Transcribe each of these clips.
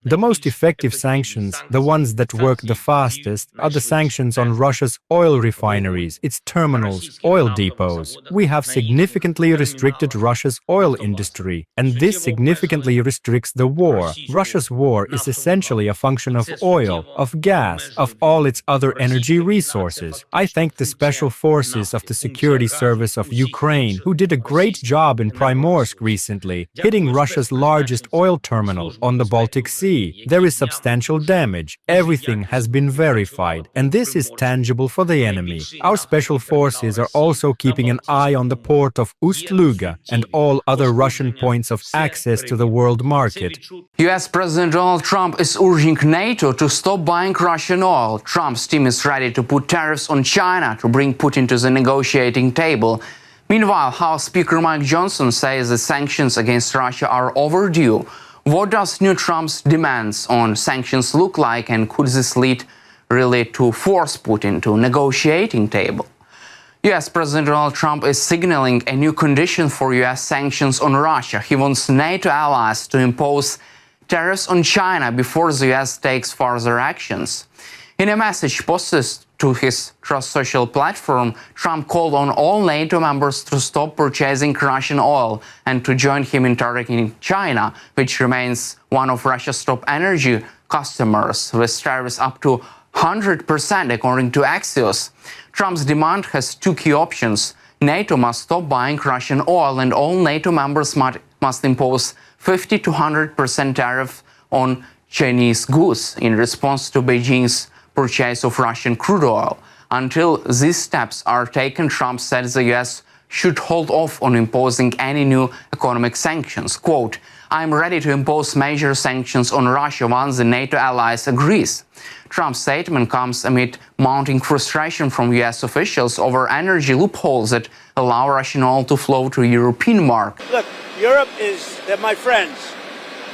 The most effective sanctions, the ones that work the fastest, are the sanctions on Russia's oil refineries, its terminals, oil depots. We have significantly restricted Russia's oil industry, and this significantly restricts the war. Russia's war is essentially a function of oil, of gas, of all its other energy resources. I thank the special forces of the Security Service of Ukraine, who did a great job in Primorsk recently, hitting Russia's largest oil terminal on the Baltic Sea. There is substantial damage. Everything has been verified, and this is tangible for the enemy. Our special forces are also keeping an eye on the port of Ust-Luga and all other Russian points of access to the world market. US President Donald Trump is urging NATO to stop buying Russian oil. Trump's team is ready to put tariffs on China to bring Putin to the negotiating table. Meanwhile, House Speaker Mike Johnson says the sanctions against Russia are overdue. What does new Trump's demands on sanctions look like, and could this lead really to force Putin to negotiating table? US President Donald Trump is signaling a new condition for US sanctions on Russia. He wants NATO allies to impose tariffs on China before the US takes further actions. In a message posted to his Trust Social platform, Trump called on all NATO members to stop purchasing Russian oil and to join him in targeting China, which remains one of Russia's top energy customers, with tariffs up to 100% according to Axios. Trump's demand has two key options. NATO must stop buying Russian oil, and all NATO members must impose 50 to 100% tariff on Chinese goods in response to Beijing's purchase of Russian crude oil. Until these steps are taken, Trump said the US should hold off on imposing any new economic sanctions. Quote, "I'm ready to impose major sanctions on Russia once the NATO allies agrees." Trump's statement comes amid mounting frustration from US officials over energy loopholes that allow Russian oil to flow to European market. Look, Europe they're my friends,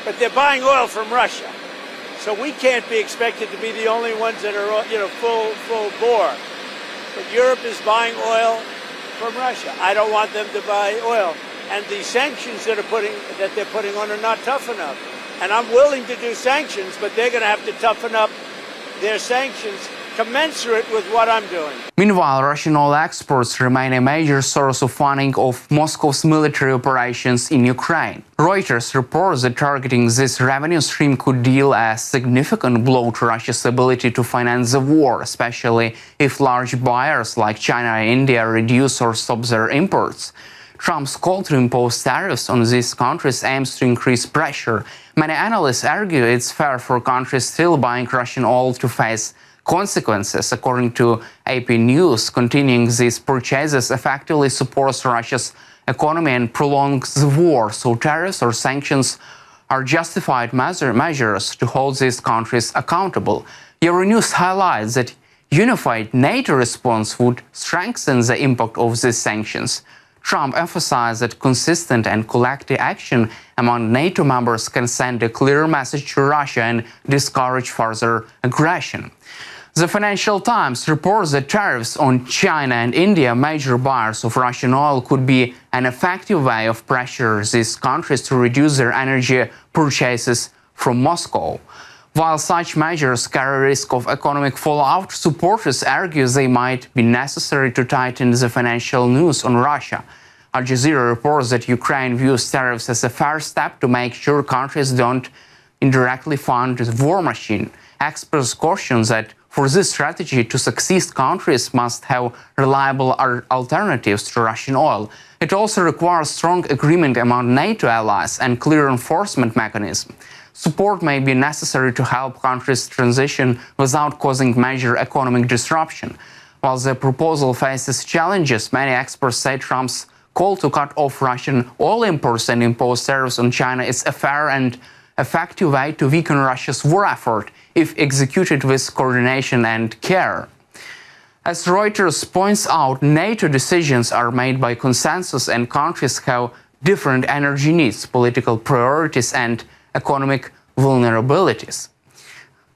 but they're buying oil from Russia. So we can't be expected to be the only ones that are, full bore. But Europe is buying oil from Russia. I don't want them to buy oil. And the sanctions that they're putting on are not tough enough. And I'm willing to do sanctions, but they're going to have to toughen up their sanctions commensurate with what I'm doing. Meanwhile, Russian oil exports remain a major source of funding of Moscow's military operations in Ukraine. Reuters reports that targeting this revenue stream could deal a significant blow to Russia's ability to finance the war, especially if large buyers like China and India reduce or stop their imports. Trump's call to impose tariffs on these countries aims to increase pressure. Many analysts argue it's fair for countries still buying Russian oil to face consequences. According to AP News, continuing these purchases effectively supports Russia's economy and prolongs the war, so tariffs or sanctions are justified measures to hold these countries accountable. Euronews highlights that unified NATO response would strengthen the impact of these sanctions. Trump emphasized that consistent and collective action among NATO members can send a clear message to Russia and discourage further aggression. The Financial Times reports that tariffs on China and India, major buyers of Russian oil, could be an effective way of pressuring these countries to reduce their energy purchases from Moscow. While such measures carry risk of economic fallout, supporters argue they might be necessary to tighten the financial news on Russia. Al Jazeera reports that Ukraine views tariffs as a fair step to make sure countries don't indirectly fund the war machine. Experts caution that for this strategy to succeed, countries must have reliable alternatives to Russian oil. It also requires strong agreement among NATO allies and clear enforcement mechanisms. Support may be necessary to help countries transition without causing major economic disruption. While the proposal faces challenges, many experts say Trump's call to cut off Russian oil imports and impose tariffs on China is a fair and effective way to weaken Russia's war effort if executed with coordination and care. As Reuters points out, NATO decisions are made by consensus, and countries have different energy needs, political priorities, and economic vulnerabilities.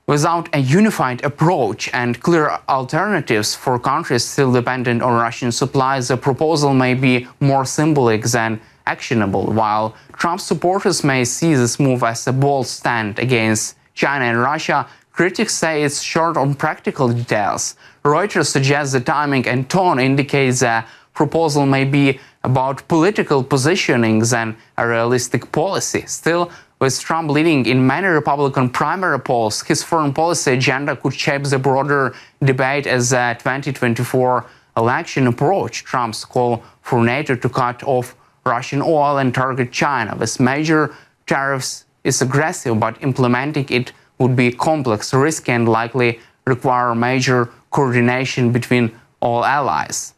Without a unified approach and clear alternatives for countries still dependent on Russian supplies, the proposal may be more symbolic than actionable, while Trump supporters may see this move as a bold stand against China and Russia, critics say it's short on practical details. Reuters suggests the timing and tone indicates the proposal may be about political positioning than a realistic policy. Still, with Trump leading in many Republican primary polls, his foreign policy agenda could shape the broader debate as the 2024 election approach. Trump's call for NATO to cut off Russian oil and target China with major tariffs is aggressive, but implementing it would be complex, risky, and likely require major coordination between all allies.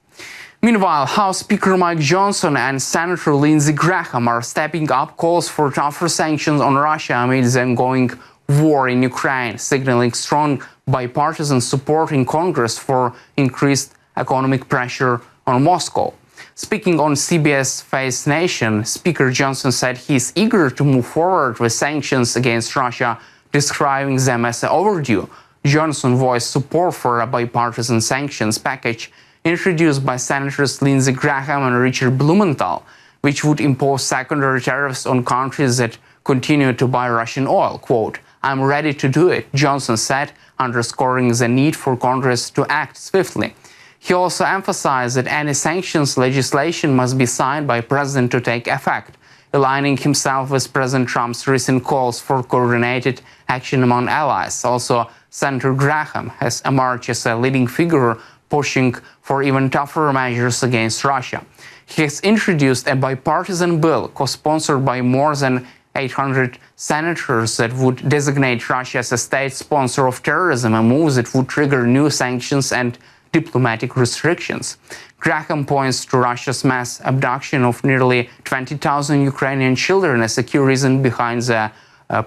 Meanwhile, House Speaker Mike Johnson and Senator Lindsey Graham are stepping up calls for tougher sanctions on Russia amid the ongoing war in Ukraine, signaling strong bipartisan support in Congress for increased economic pressure on Moscow. Speaking on CBS Face Nation, Speaker Johnson said he is eager to move forward with sanctions against Russia, describing them as overdue. Johnson voiced support for a bipartisan sanctions package introduced by Senators Lindsey Graham and Richard Blumenthal, which would impose secondary tariffs on countries that continue to buy Russian oil. Quote, "I'm ready to do it," Johnson said, underscoring the need for Congress to act swiftly. He also emphasized that any sanctions legislation must be signed by the president to take effect, aligning himself with President Trump's recent calls for coordinated action among allies. Also, Senator Graham has emerged as a leading figure pushing for even tougher measures against Russia. He has introduced a bipartisan bill co-sponsored by more than 800 senators that would designate Russia as a state sponsor of terrorism, a move that would trigger new sanctions and diplomatic restrictions. Graham points to Russia's mass abduction of nearly 20,000 Ukrainian children as a key reason behind the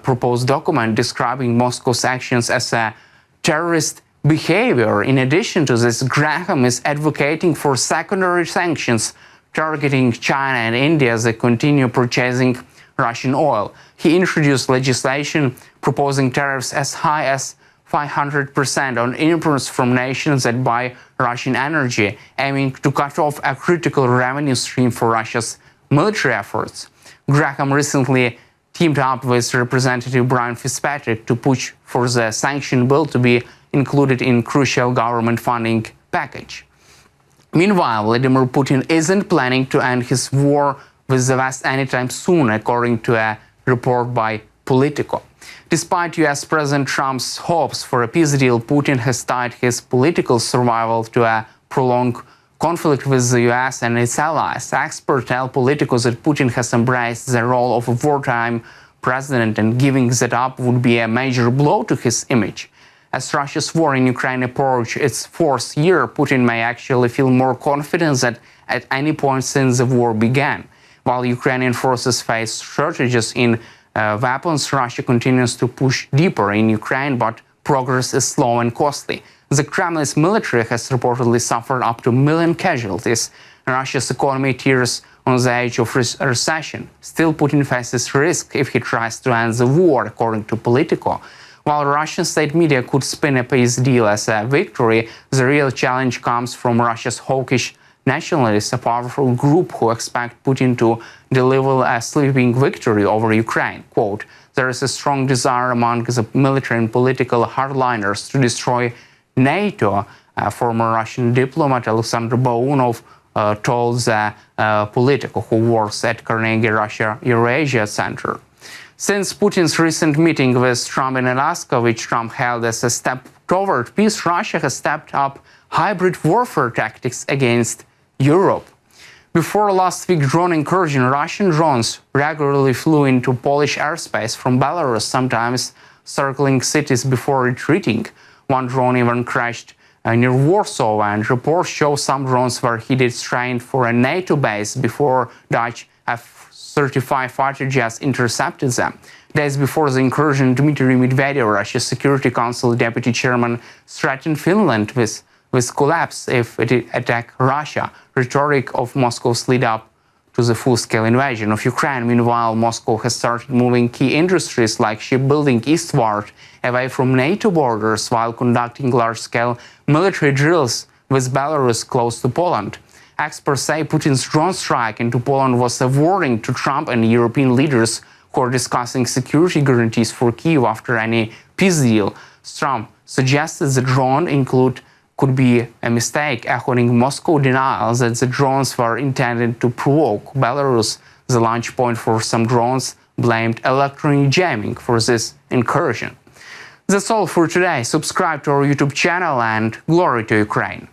proposed document, describing Moscow's actions as a terrorist behavior. In addition to this, Graham is advocating for secondary sanctions targeting China and India as they continue purchasing Russian oil. He introduced legislation proposing tariffs as high as 500% on imports from nations that buy Russian energy, aiming to cut off a critical revenue stream for Russia's military efforts. Graham recently teamed up with Representative Brian Fitzpatrick to push for the sanction bill to be included in crucial government funding package. Meanwhile, Vladimir Putin isn't planning to end his war with the West anytime soon, according to a report by Politico. Despite US President Trump's hopes for a peace deal, Putin has tied his political survival to a prolonged conflict with the US and its allies. Experts tell Politico that Putin has embraced the role of a wartime president, and giving that up would be a major blow to his image. As Russia's war in Ukraine approaches its fourth year, Putin may actually feel more confident than at any point since the war began. While Ukrainian forces face shortages in weapons, Russia continues to push deeper in Ukraine, but progress is slow and costly. The Kremlin's military has reportedly suffered up to 1 million casualties, and Russia's economy teeters on the edge of recession. Still, Putin faces risk if he tries to end the war, according to Politico. While Russian state media could spin a peace deal as a victory, the real challenge comes from Russia's hawkish nationalists, a powerful group who expect Putin to deliver a sweeping victory over Ukraine. Quote, "There is a strong desire among the military and political hardliners to destroy NATO," former Russian diplomat Alexander Baunov told the Politico, who works at Carnegie Russia Eurasia Center. Since Putin's recent meeting with Trump in Alaska, which Trump held as a step toward peace, Russia has stepped up hybrid warfare tactics against Europe. Before last week's drone incursion, Russian drones regularly flew into Polish airspace from Belarus, sometimes circling cities before retreating. One drone even crashed near Warsaw, and reports show some drones were headed straight for a NATO base before Dutch F-35 fighter jets intercepted them. Days before the incursion, Dmitry Medvedev, Russia's Security Council deputy chairman, threatened Finland with collapse if it attacked Russia, rhetoric of Moscow's lead up to the full-scale invasion of Ukraine. Meanwhile, Moscow has started moving key industries like shipbuilding eastward, away from NATO borders, while conducting large-scale military drills with Belarus close to Poland. Experts say Putin's drone strike into Poland was a warning to Trump and European leaders who are discussing security guarantees for Kyiv after any peace deal. Trump suggested the drone could be a mistake, echoing Moscow denials that the drones were intended to provoke Belarus. The launch point for some drones blamed electronic jamming for this incursion. That's all for today. Subscribe to our YouTube channel and glory to Ukraine.